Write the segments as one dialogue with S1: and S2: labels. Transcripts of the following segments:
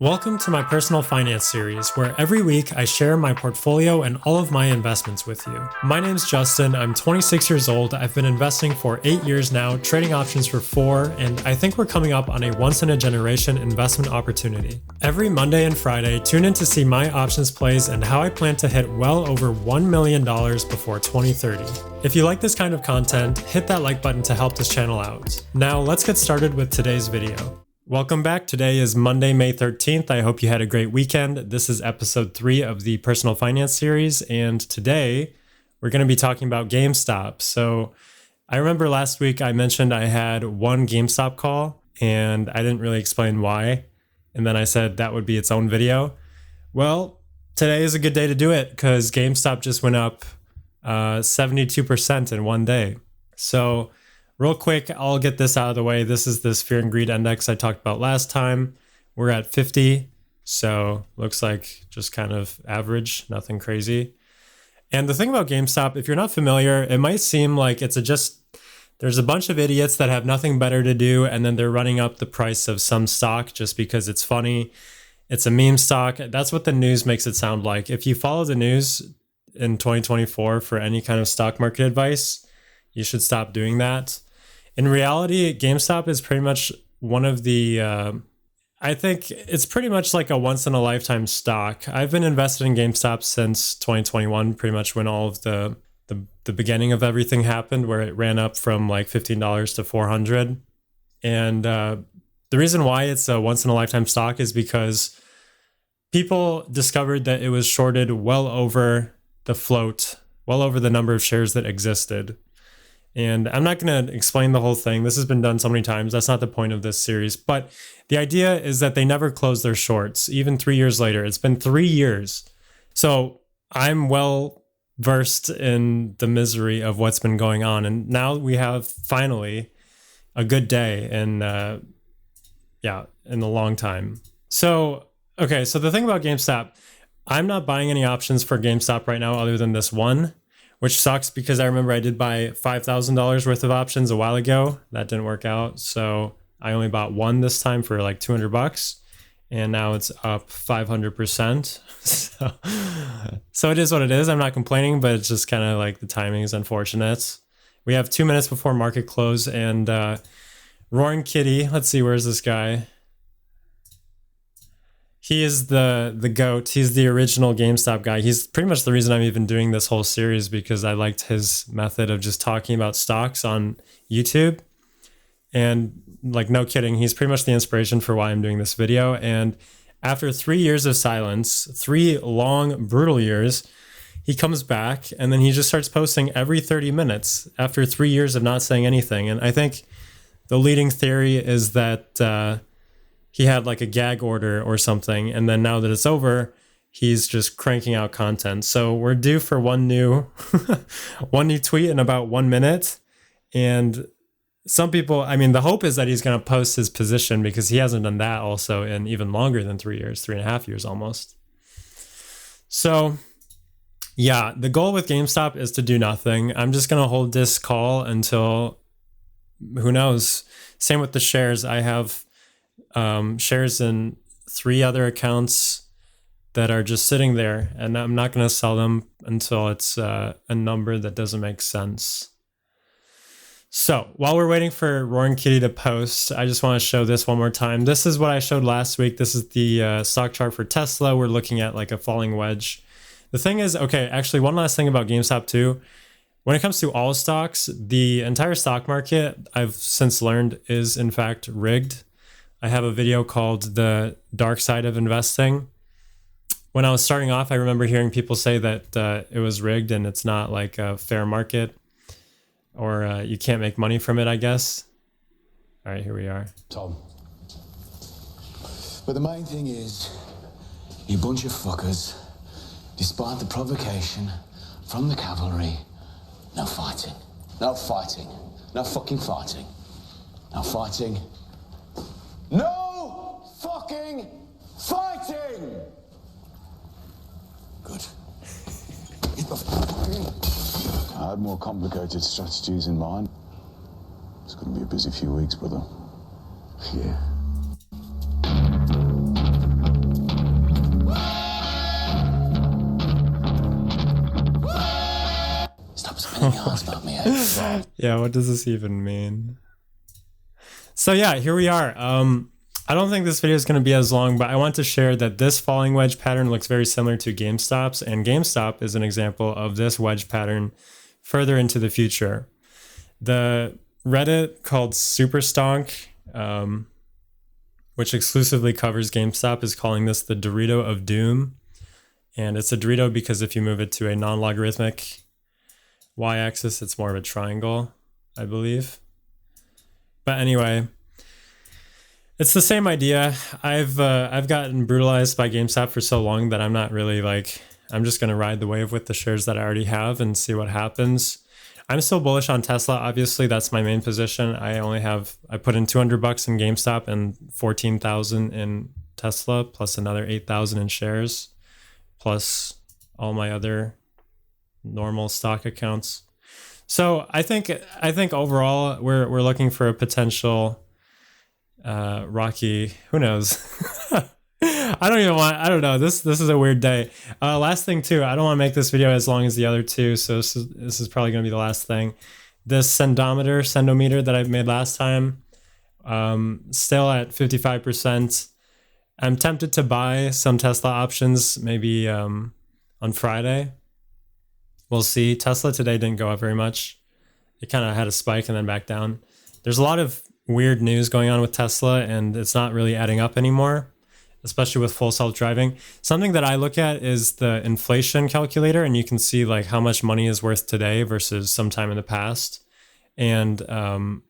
S1: Welcome to my personal finance series, where every week I share my portfolio and all of my investments with you. My name's Justin, I'm 26 years old, I've been investing for 8 years now, trading options for 4, and I think we're coming up on a once-in-a-generation investment opportunity. Every Monday and Friday, tune in to see my options plays and how I plan to hit well over $1 million before 2030. If you like this kind of content, hit that like button to help this channel out. Now let's get started with today's video. Welcome back. Today is Monday, May 13th. I hope you had a great weekend. This is episode 3 of the personal finance series, and today we're going to be talking about GameStop. So I remember last week I mentioned I had one GameStop call, and I didn't really explain why, and then I said that would be its own video. Well, today is a good day to do it because GameStop just went up 72% in one day. So real quick, I'll get this out of the way. This is this fear and greed index I talked about last time. We're at 50, so looks like just kind of average, nothing crazy. And the thing about GameStop, if you're not familiar, it might seem like there's a bunch of idiots that have nothing better to do, and then they're running up the price of some stock just because it's funny. It's a meme stock. That's what the news makes it sound like. If you follow the news in 2024 for any kind of stock market advice, you should stop doing that. In reality, GameStop is pretty much one of the, I think it's pretty much like a once in a lifetime stock. I've been invested in GameStop since 2021, pretty much when all of the beginning of everything happened, where it ran up from like $15 to $400. And the reason why it's a once in a lifetime stock is because people discovered that it was shorted well over the float, well over the number of shares that existed. And I'm not going to explain the whole thing. This has been done so many times. That's not the point of this series. But the idea is that they never close their shorts, even 3 years later. It's been 3 years. So I'm well versed in the misery of what's been going on. And now we have finally a good day in a long time. So the thing about GameStop, I'm not buying any options for GameStop right now other than this one, which sucks because I remember I did buy $5,000 worth of options a while ago. That didn't work out. So I only bought one this time for like $200, and now it's up 500%. So it is what it is. I'm not complaining, but it's just kind of like the timing is unfortunate. We have 2 minutes before market close, and Roaring Kitty, let's see, where's this guy? He is the GOAT. He's the original GameStop guy. He's pretty much the reason I'm even doing this whole series, because I liked his method of just talking about stocks on YouTube. And like, no kidding, he's pretty much the inspiration for why I'm doing this video. And after 3 years of silence, 3 long, brutal years, he comes back and then he just starts posting every 30 minutes after 3 years of not saying anything. And I think the leading theory is that he had like a gag order or something, and then now that it's over, he's just cranking out content. So we're due for one new tweet in about 1 minute. And some people, I mean, the hope is that he's going to post his position, because he hasn't done that also in even longer than 3 years, 3.5 years almost. So yeah, the goal with GameStop is to do nothing. I'm just going to hold this call until, who knows? Same with the shares. I have shares in 3 other accounts that are just sitting there, and I'm not going to sell them until it's a number that doesn't make sense. So while we're waiting for Roaring Kitty to post, I just want to show this one more time. This is what I showed last week. This is the stock chart for Tesla. We're looking at like a falling wedge. The thing is, actually one last thing about GameStop too. When it comes to all stocks, the entire stock market, I've since learned, is in fact rigged. I have a video called The Dark Side of Investing. When I was starting off, I remember hearing people say that it was rigged and it's not like a fair market, or you can't make money from it, I guess. All right, here we are.
S2: Tom. But the main thing is, you bunch of fuckers, despite the provocation from the cavalry, no fighting. No fighting. No fucking fighting. No fighting. No fucking fighting! Good. I had more complicated strategies in mind. It's going to be a busy few weeks, brother. Yeah. Ain't yours about me, eh?
S1: Yeah, what does this even mean? So yeah, here we are. I don't think this video is going to be as long, but I want to share that this falling wedge pattern looks very similar to GameStop's, and GameStop is an example of this wedge pattern further into the future. The Reddit called Superstonk, which exclusively covers GameStop, is calling this the Dorito of Doom. And it's a Dorito because if you move it to a non-logarithmic y-axis, it's more of a triangle, I believe. But anyway, it's the same idea. I've gotten brutalized by GameStop for so long that I'm not really like, I'm just going to ride the wave with the shares that I already have and see what happens. I'm still bullish on Tesla. Obviously, that's my main position. I put in $200 in GameStop and 14,000 in Tesla, plus another 8,000 in shares, plus all my other normal stock accounts. So I think overall we're looking for a potential rocky, who knows? I don't know. This is a weird day. Last thing too, I don't want to make this video as long as the other two, so this is probably going to be the last thing. This sendometer that I made last time, still at 55%. I'm tempted to buy some Tesla options maybe on Friday. We'll see. Tesla today didn't go up very much. It kind of had a spike and then back down. There's a lot of weird news going on with Tesla, and it's not really adding up anymore, especially with full self-driving. Something that I look at is the inflation calculator, and you can see like how much money is worth today versus sometime in the past. And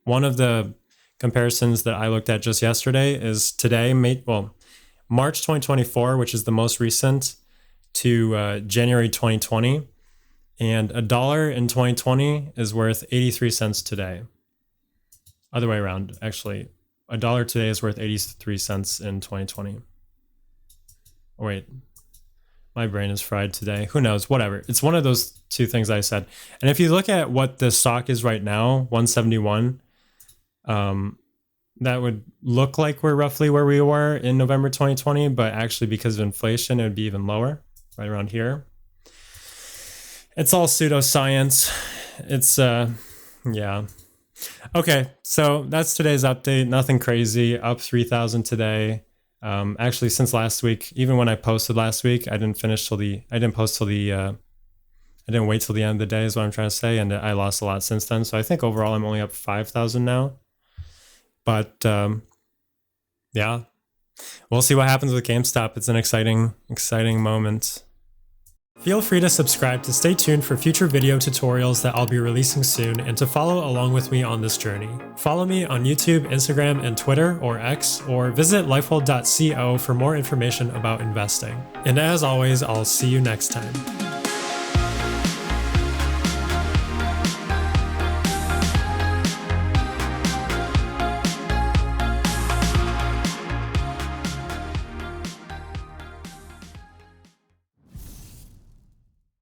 S1: one of the comparisons that I looked at just yesterday is today, March 2024, which is the most recent, to January 2020. And $1 in 2020 is worth 83 cents today. Other way around, actually. $1 today is worth 83 cents in 2020. Oh, wait. My brain is fried today. Who knows? Whatever. It's one of those two things I said. And if you look at what the stock is right now, 171, that would look like we're roughly where we were in November 2020, but actually because of inflation, it would be even lower, right around here. It's all pseudoscience. It's, yeah. Okay, so that's today's update. Nothing crazy. Up 3,000 today. Actually, since last week, even when I posted last week, I didn't wait till the end of the day is what I'm trying to say, and I lost a lot since then. So I think overall I'm only up 5,000 now. But yeah, we'll see what happens with GameStop. It's an exciting moment. Feel free to subscribe to stay tuned for future video tutorials that I'll be releasing soon and to follow along with me on this journey. Follow me on YouTube, Instagram, and Twitter, or X, or visit lifewell.co for more information about investing. And as always, I'll see you next time.